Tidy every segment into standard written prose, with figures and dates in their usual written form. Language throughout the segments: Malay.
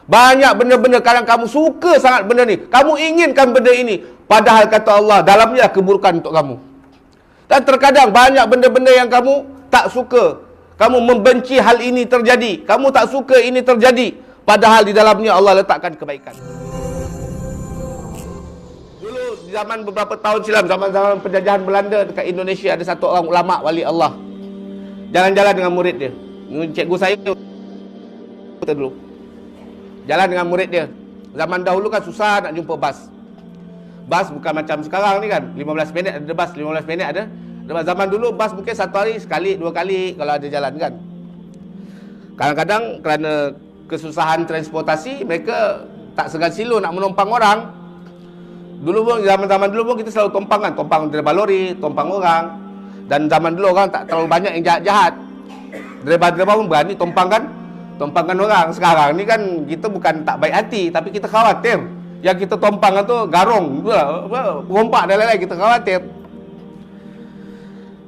Banyak benda-benda kadang kamu suka sangat benda ni. Kamu inginkan benda ini. Padahal kata Allah, dalamnya keburukan untuk kamu. Dan terkadang banyak benda-benda yang kamu tak suka. Kamu membenci hal ini terjadi. Kamu tak suka ini terjadi. Padahal di dalamnya Allah letakkan kebaikan. Dulu zaman beberapa tahun silam, zaman-zaman penjajahan Belanda dekat Indonesia, ada satu orang ulama wali Allah. Jalan-jalan dengan murid dia. Cikgu saya dulu. Jalan dengan murid dia. Zaman dahulu kan susah nak jumpa bas. Bas bukan macam sekarang ni kan, 15 minit ada bas, 15 minit ada. Zaman dulu bas mungkin satu hari sekali, dua kali kalau ada jalan kan. Kadang-kadang kerana kesusahan transportasi, mereka tak segan silu nak menumpang orang. Dulu pun, zaman-zaman dulu pun kita selalu tumpang kan, tumpang daripada lori, tumpang orang. Dan zaman dulu orang tak terlalu banyak yang jahat-jahat. Daripada pun berani tumpangkan orang. Sekarang ni kan kita bukan tak baik hati, tapi kita khawatir. Yang kita tumpang tu garung, perompak dan lain-lain, kita khawatir.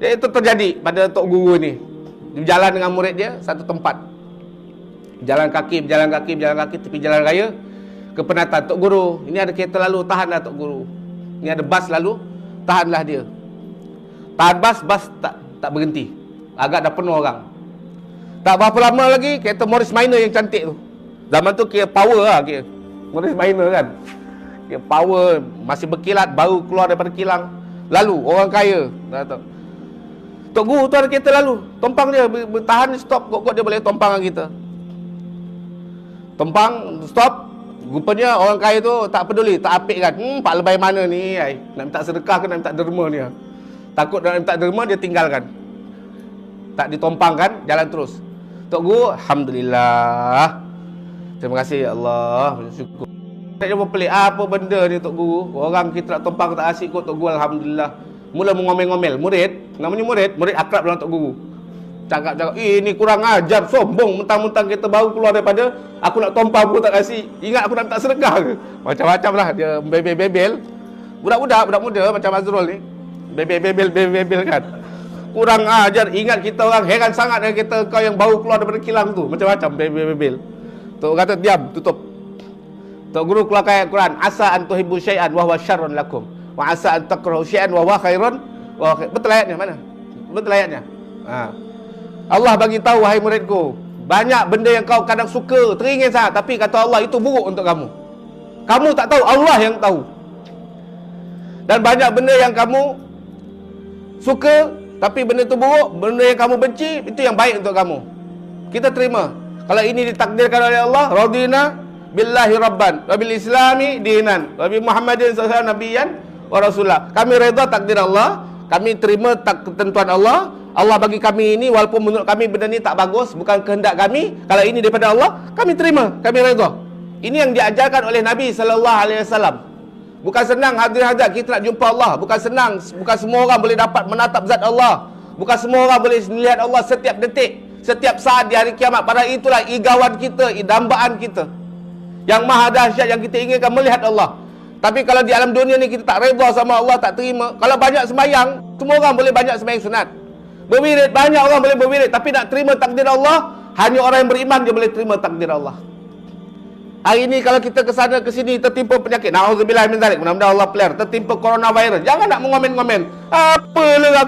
Jadi itu terjadi pada Tok Guru ni. Dia berjalan dengan murid dia satu tempat. Berjalan kaki tepi jalan raya. Kepenatan, Tok Guru, ini ada kereta lalu, tahanlah Tok Guru. Ini ada bas lalu, tahanlah dia. Tahan bas tak berhenti. Agak dah penuh orang. Tak berapa lama lagi, kereta Morris Minor yang cantik tu. Zaman tu kira power lah kira. Morris Minor kan. Kira power, masih berkilat, baru keluar daripada kilang. Lalu, orang kaya. Tok Guru tu ada kereta lalu. Tompang dia, bertahan, stop. Kok dia boleh tompang dengan kita. Tompang, stop. Rupanya orang kaya tu tak peduli, tak apik kan. Pak lebay mana ni? Nak minta sedekah ke nak minta derma ni? Takut nak minta derma, dia tinggalkan. Tak ditompangkan, jalan terus. Tok Guru, Alhamdulillah. Terima kasih ya Allah. Syukur. Dia pun pelik, apa benda ni Tok Guru? Orang kita nak tompang tak asyik kot Tok Guru, Alhamdulillah. Mula mengomel-ngomel. Murid, namanya murid akrab dengan Tok Guru. Cakap, ini kurang ajar, sombong. Mentang-mentang kita baru keluar daripada, aku nak tompang pun tak kasih. Ingat aku nak minta sedekah ke? Macam-macam lah, dia bebel-bebel. Budak muda macam Azrul ni. Bebel kan. Kurang ajar, ingat kita orang heran sangat dengan kita kau yang baru keluar daripada kilang tu. Macam-macam, bebel. Tok kata, diam, tutup. Tok Guru keluarkan ayat Quran. Asa an tuhibbu syai'an wa huwa syarrun lakum. Wa asa an takrahu syai'an wa huwa khairun. Betul ayatnya mana? Betul ayatnya. Allah bagi tahu, wahai muridku, banyak benda yang kau kadang suka, teringin sangat, tapi kata Allah itu buruk untuk kamu. Kamu tak tahu, Allah yang tahu. Dan banyak benda yang kamu suka, tapi benda itu buruk, benda yang kamu benci, itu yang baik untuk kamu. Kita terima. Kalau ini ditakdirkan oleh Allah, radina billahi rabban, wa bil islami dinan, wa bi Muhammadin sallallahu alaihi wasallam nabiyyan wa rasulah. Kami redha takdir Allah, kami terima ketentuan Allah. Allah bagi kami ini, walaupun menurut kami benda ni tak bagus, bukan kehendak kami. Kalau ini daripada Allah, kami terima, kami redha. Ini yang diajarkan oleh Nabi sallallahu alaihi wasallam. Bukan senang hadirin-hadirat kita nak jumpa Allah. Bukan senang, bukan semua orang boleh dapat menatap zat Allah. Bukan semua orang boleh melihat Allah setiap detik, setiap saat di hari kiamat. Padahal itulah igawan kita, dambaan kita. Yang maha dahsyat yang kita inginkan melihat Allah. Tapi kalau di alam dunia ni kita tak redha sama Allah, tak terima. Kalau banyak sembahyang, semua orang boleh banyak sembahyang sunat. Berwirid, banyak orang boleh berwirid, tapi nak terima takdir Allah, hanya orang yang beriman dia boleh terima takdir Allah. Hari ini kalau kita ke sana ke sini tertimpa penyakit, na'udzubillah min zalik, mudah-mudahan Allah pelihara, tertimpa coronavirus, jangan nak mengomen-ngomen. Apalah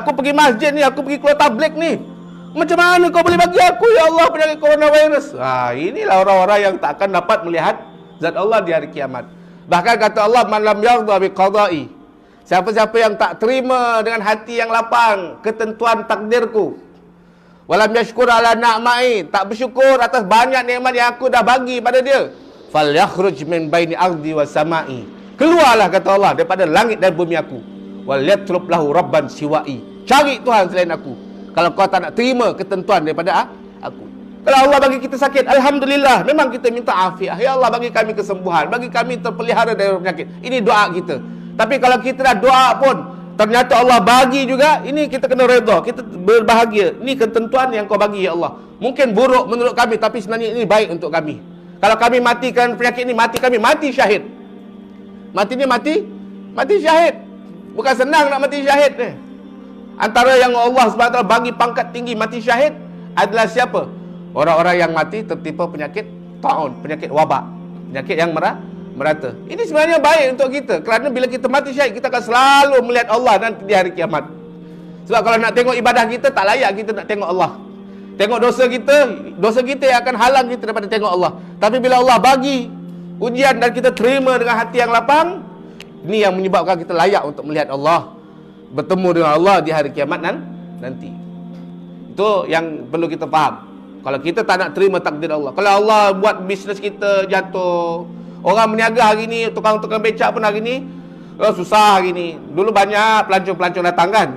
aku pergi masjid ni, aku pergi keluar tabligh ni. Macam mana kau boleh bagi aku ya Allah penyakit coronavirus? Inilah orang-orang yang tak akan dapat melihat zat Allah di hari kiamat. Bahkan kata Allah, man lam yardha biqada'i, siapa-siapa yang tak terima dengan hati yang lapang ketentuan takdirku, walam yashkur ala na'mai, tak bersyukur atas banyak nikmat yang aku dah bagi pada dia, falyakhruj min baini ardi was samai, keluarlah kata Allah daripada langit dan bumi aku, wal yatlub lahu rabban siwai, cari Tuhan selain aku kalau kau tak nak terima ketentuan daripada aku. Kalau Allah bagi kita sakit, alhamdulillah, memang kita minta afiat. Ya Allah bagi kami kesembuhan, bagi kami terpelihara dari penyakit. Ini doa kita. Tapi kalau kita dah doa pun ternyata Allah bagi juga, ini kita kena redha, kita berbahagia. Ini ketentuan yang kau bagi ya Allah. Mungkin buruk menurut kami, tapi sebenarnya ini baik untuk kami. Kalau kami matikan penyakit ini, mati syahid. Mati syahid. Bukan senang nak mati syahid ni. Antara yang Allah SWT bagi pangkat tinggi mati syahid adalah siapa? Orang-orang yang mati tertimpa penyakit taun, penyakit wabak, penyakit yang merata. Ini sebenarnya baik untuk kita, kerana bila kita mati syahid, kita akan selalu melihat Allah nanti di hari kiamat. Sebab kalau nak tengok ibadah kita, tak layak kita nak tengok Allah. Tengok dosa kita yang akan halang kita daripada tengok Allah. Tapi bila Allah bagi ujian dan kita terima dengan hati yang lapang, ini yang menyebabkan kita layak untuk melihat Allah, bertemu dengan Allah di hari kiamat nanti. Itu yang perlu kita faham. Kalau kita tak nak terima takdir Allah, kalau Allah buat bisnes kita jatuh, orang meniaga hari ni, tukang-tukang becak pun hari ni susah hari ni. Dulu banyak pelancong-pelancong datang kan,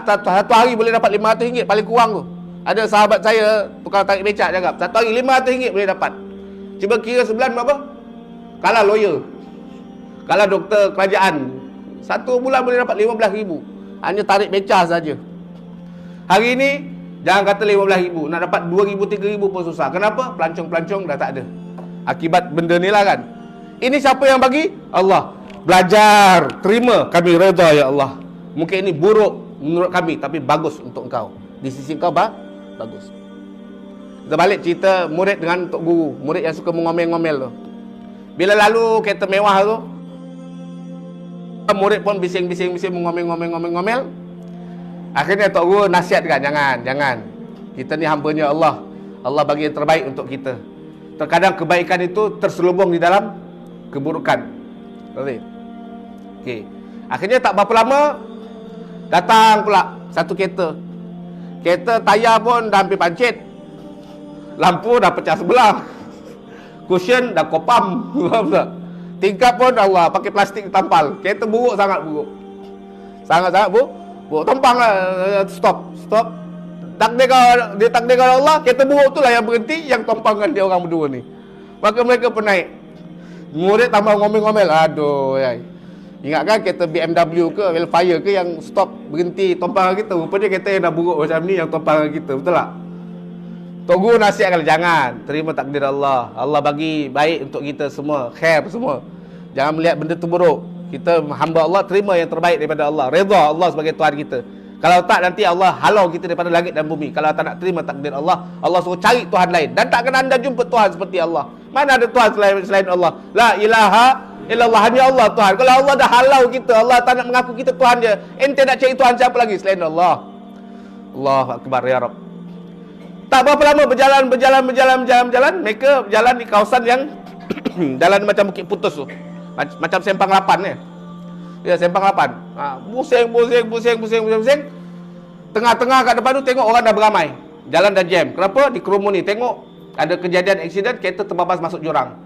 satu hari boleh dapat RM500 paling kurang tu. Ada sahabat saya tukang tarik becak cakap, satu hari RM500 boleh dapat. Cuba kira sebulan berapa? Kalah lawyer, kalah doktor kerajaan, satu bulan boleh dapat RM15,000 hanya tarik becak saja. Hari ini jangan kata RM15,000, nak dapat RM2,000, RM3,000 pun susah. Kenapa? Pelancong-pelancong dah tak ada. Akibat benda ni lah kan. Ini siapa yang bagi? Allah. Belajar, terima, kami redha ya Allah. Mungkin ini buruk menurut kami, tapi bagus untuk engkau. Di sisi engkau bagus. Kita balik cerita murid dengan tok guru, murid yang suka mengomel-ngomel tu. Bila lalu kereta mewah tu, murid pun bising-bising mengomel. Akhirnya tok guru nasihatkan, jangan. Kita ni hamba-Nya Allah. Allah bagi yang terbaik untuk kita. Terkadang kebaikan itu terselubung di dalam keburukan. Okey. Akhirnya tak berapa lama datang pula satu kereta. Kereta tayar pun dah hampir pancit. Lampu dah pecah sebelah. Cushion dah kopam. Tingkap pun Allah pakai plastik tampal. Kereta buruk, sangat buruk. Sangat-sangat buruk. Tumpang lah. Stop. Takdir Allah, kereta buruk tu lah yang berhenti, yang tumpangkan dia orang berdua ni. Maka mereka pun naik. Murid tambah ngomel-ngomel. Aduh, ingatkan kereta BMW ke Velfire ke yang stop berhenti tumpang kita. Rupanya kereta yang dah buruk macam ni yang tumpang kita. Betul tak? Tok Guru nasihatkan, jangan. Terima takdir Allah. Allah bagi baik untuk kita semua, khair semua. Jangan melihat benda tu buruk. Kita hamba Allah, terima yang terbaik daripada Allah. Redha Allah sebagai Tuhan kita. Kalau tak, nanti Allah halau kita daripada langit dan bumi. Kalau tak nak terima takdir Allah, Allah suruh cari Tuhan lain. Dan tak akan anda jumpa Tuhan seperti Allah. Mana ada Tuhan selain Allah? La ilaha illallah, hanya Allah Tuhan. Kalau Allah dah halau kita, Allah tak nak mengaku kita Tuhan dia, ente nak cari Tuhan siapa lagi selain Allah? Allahu Akbar ya Rabb. Tak berapa lama berjalan. Mereka berjalan di kawasan yang jalan macam Bukit Putus tu, macam Sempang 8 ni. Ya, Sempang 8. Pusing. Tengah-tengah kat depan tu tengok orang dah beramai. Jalan dah jam. Kenapa? Dikerumuni. Tengok ada kejadian aksiden, kereta terbabas masuk jurang.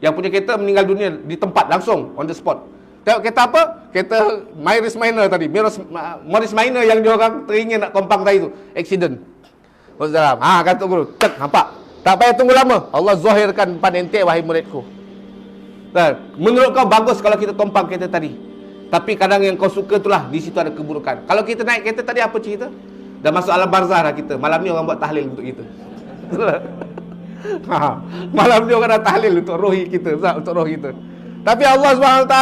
Yang punya kereta meninggal dunia di tempat langsung, on the spot. Tengok kereta apa? Kereta Morris Minor tadi. Morris Minor yang diorang teringin nak tumpang tadi tu. Aksiden. Wassalam. Kata guru, cek, nampak? Tak payah tunggu lama. Allah zahirkan depan ente, wahai muridku. Menurut kau bagus kalau kita tumpang kereta tadi. Tapi kadang yang kau suka itulah, di situ ada keburukan. Kalau kita naik kereta tadi, apa cerita? Dah masuk alam barzah dah kita. Malam ni orang buat tahlil untuk kita. Malam ni orang dah tahlil untuk roh kita, untuk roh kita. Tapi Allah SWT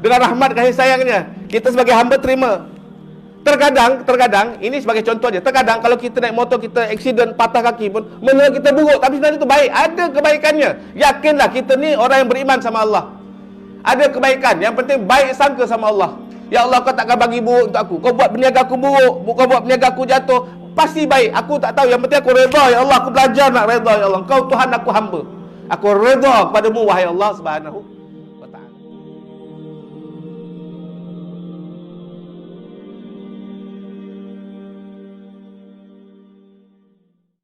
dengan rahmat kasih sayangnya, kita sebagai hamba terima. Terkadang ini sebagai contoh aja. Terkadang kalau kita naik motor, kita aksiden, patah kaki pun, menurut kita buruk, tapi sebenarnya itu baik. Ada kebaikannya. Yakinlah kita ni orang yang beriman sama Allah. Ada kebaikan. Yang penting baik sangka sama Allah. Ya Allah, kau takkan bagi buruk untuk aku. Kau buat berniaga aku buruk, kau buat berniaga aku jatuh, pasti baik. Aku tak tahu. Yang penting aku redha ya Allah. Aku belajar nak redha ya Allah. Kau Tuhan, aku hamba. Aku redha kepadamu wahai Allah Subhanahu